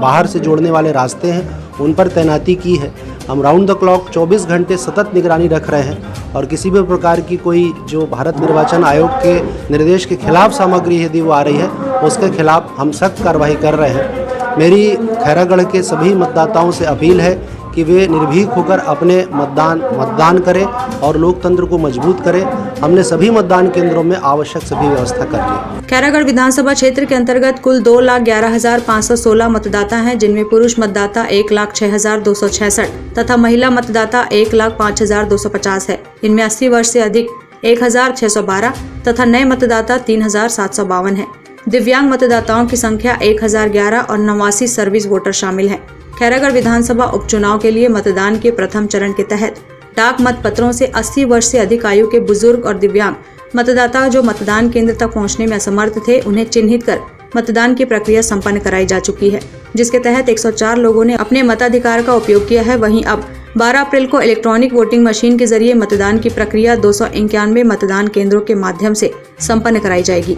[SPEAKER 20] बाहर से जोड़ने वाले रास्ते हैं उन पर तैनाती की है। हम राउंड द क्लॉक 24 घंटे सतत निगरानी रख रहे हैं और किसी भी प्रकार की कोई जो भारत निर्वाचन आयोग के निर्देश के खिलाफ सामग्री यदि वो आ रही है उसके खिलाफ हम सख्त कार्रवाई कर रहे हैं। मेरी खैरागढ़ के सभी मतदाताओं से अपील है कि वे निर्भीक होकर अपने मतदान करें और लोकतंत्र को मजबूत करें। हमने सभी मतदान केंद्रों में आवश्यक सभी व्यवस्था कर ली।
[SPEAKER 4] खैरागढ़ विधानसभा क्षेत्र के अंतर्गत कुल 2,11,516 मतदाता हैं, जिनमें पुरुष मतदाता 1,06,266 तथा महिला मतदाता 1,05,250 है। इनमें 80 वर्ष से अधिक 1,612 तथा नए मतदाता 3,752 हैं। दिव्यांग मतदाताओं की संख्या 1,011 और 89 सर्विस वोटर शामिल हैं। खैरागढ़ विधानसभा उपचुनाव के लिए मतदान के प्रथम चरण के तहत डाक मत पत्रों से 80 वर्ष से अधिक आयु के बुजुर्ग और दिव्यांग मतदाता जो मतदान केंद्र तक पहुंचने में असमर्थ थे उन्हें चिन्हित कर मतदान की प्रक्रिया संपन्न कराई जा चुकी है, जिसके तहत 104 लोगों ने अपने मताधिकार का उपयोग किया है। वहीं अब 12 अप्रैल को इलेक्ट्रॉनिक वोटिंग मशीन के जरिए मतदान की प्रक्रिया 291 मतदान केंद्रों के माध्यम से संपन्न कराई जाएगी।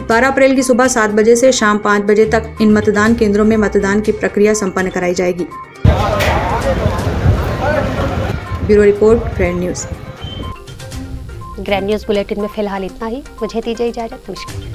[SPEAKER 4] 12 अप्रैल की सुबह 7 बजे से शाम 5 बजे तक इन मतदान केंद्रों में मतदान की प्रक्रिया संपन्न कराई जाएगी। Bureau report, grand news.
[SPEAKER 1] Grand news bulletin में फिलहाल इतना ही। मुझे दीजिए इजाजत। नमस्कार।